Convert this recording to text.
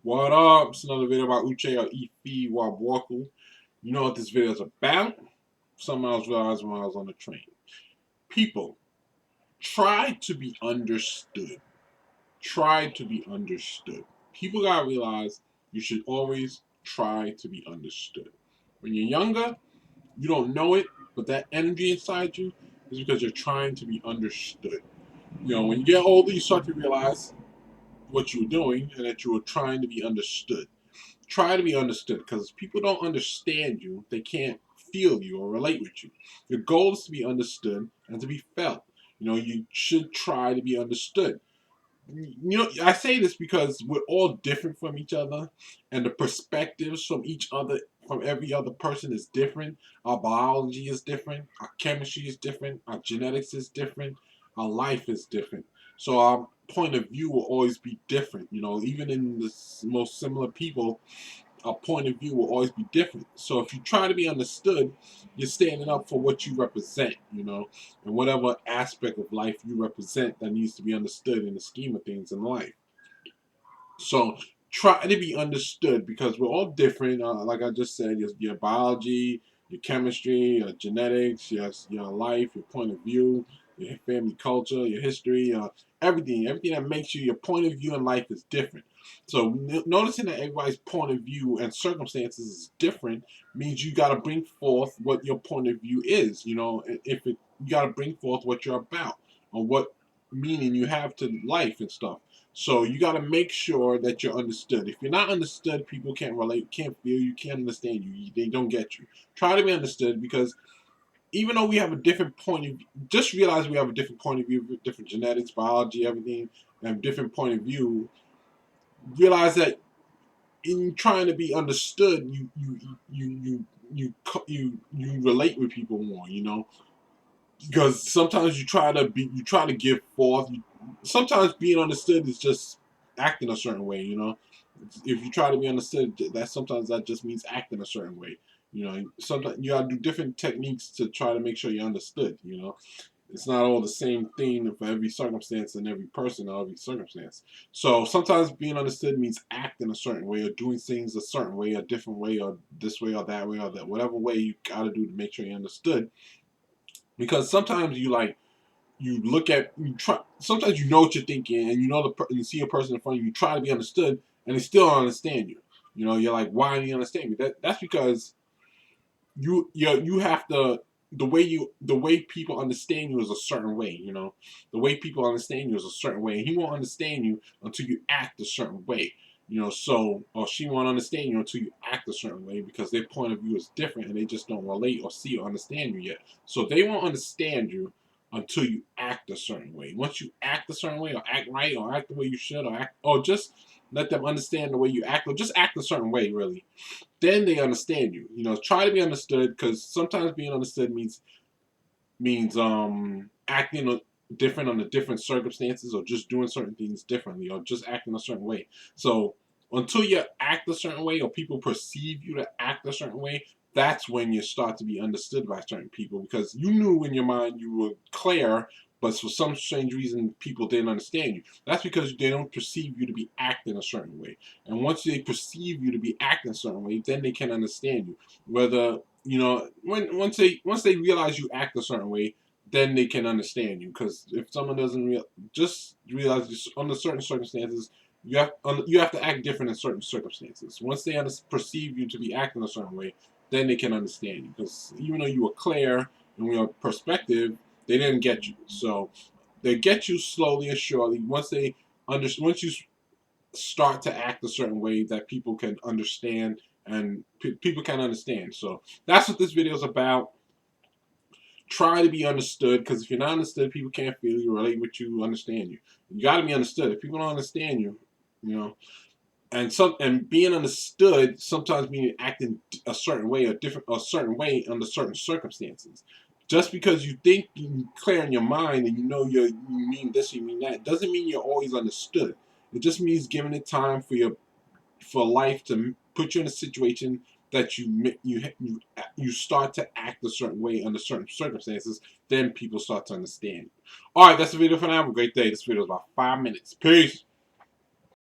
What up? It's another video about Uche or Ifi Wabwaku. You know what this video is about? Something I was realizing when I was on the train. People, try to be understood. Try to be understood. People gotta realize you should always try to be understood. When you're younger, you don't know it, but that energy inside you is because you're trying to be understood. When you get older, you start to realize what you were doing and that you were trying to be understood. Try to be understood because people don't understand you. They can't feel you or relate with you. Your goal is to be understood and to be felt. You should try to be understood. I say this because we're all different from each other, and the perspectives from each other, from every other person, is different. Our biology is different, our chemistry is different, our genetics is different, our life is different. So our point of view will always be different. Even in the most similar people, our point of view will always be different. So if you try to be understood, you're standing up for what you represent, and whatever aspect of life you represent that needs to be understood in the scheme of things in life. So try to be understood because we're all different. Like I just said, your biology, your chemistry, your genetics, your life, your point of view, your family culture, your history, everything that makes you, your point of view in life is different. So noticing that everybody's point of view and circumstances is different means you got to bring forth what your point of view is. You got to bring forth what you're about or what meaning you have to life and stuff. So you got to make sure that you're understood. If you're not understood, people can't relate, can't feel you, can't understand you. They don't get you. Try to be understood because even though we have a different point of view, just realize we have a different point of view, different genetics, biology, everything, and different point of view. Realize that in trying to be understood, you relate with people more. Because sometimes you try to give forth. Sometimes being understood is just acting a certain way. If you try to be understood, that just means acting a certain way. Sometimes you gotta do different techniques to try to make sure you're understood. It's not all the same thing for every circumstance and every person or every circumstance. So sometimes being understood means acting a certain way or doing things a certain way, a different way, or this way or that way or that whatever way you gotta do to make sure you're understood. Because sometimes you look at you try. Sometimes you know what you're thinking, and you see a person in front of you. You try to be understood, and they still don't understand you. You're like, why do you understand me? That's because you have to the way people understand you is a certain way. The way people understand you is a certain way, and he won't understand you until you act a certain way. Or she won't understand you until you act a certain way because their point of view is different and they just don't relate or see or understand you yet. So they won't understand you until you act a certain way. Once you act a certain way or act right or act the way you should or just let them understand the way you act or just act a certain way really, then they understand you. Try to be understood because sometimes being understood means acting different under different circumstances or just doing certain things differently or just acting a certain way. So until you act a certain way or people perceive you to act a certain way, that's when you start to be understood by certain people because you knew in your mind you were clear, but for some strange reason people didn't understand you. That's because they don't perceive you to be acting a certain way. And once they perceive you to be acting a certain way, then they can understand you. Whether once they realize you act a certain way, then they can understand you. Because if someone doesn't just realize this, under certain circumstances, you have to act different in certain circumstances. Once they perceive you to be acting a certain way, then they can understand you. Because even though you were clear in your perspective, they didn't get you. So they get you slowly and surely. Once you start to act a certain way that people can understand and people can understand. So that's what this video is about. Try to be understood because if you're not understood, people can't feel you, relate with you, understand you. You got to be understood. If people don't understand you, you know, and being understood sometimes means acting a certain way or a certain way under certain circumstances. Just because you think you clear in your mind and you mean this, you mean that, doesn't mean you're always understood. It just means giving it time for life to put you in a situation that you start to act a certain way under certain circumstances. Then people start to understand. All right, that's the video for now. Have a great day. This video is about 5 minutes. Peace.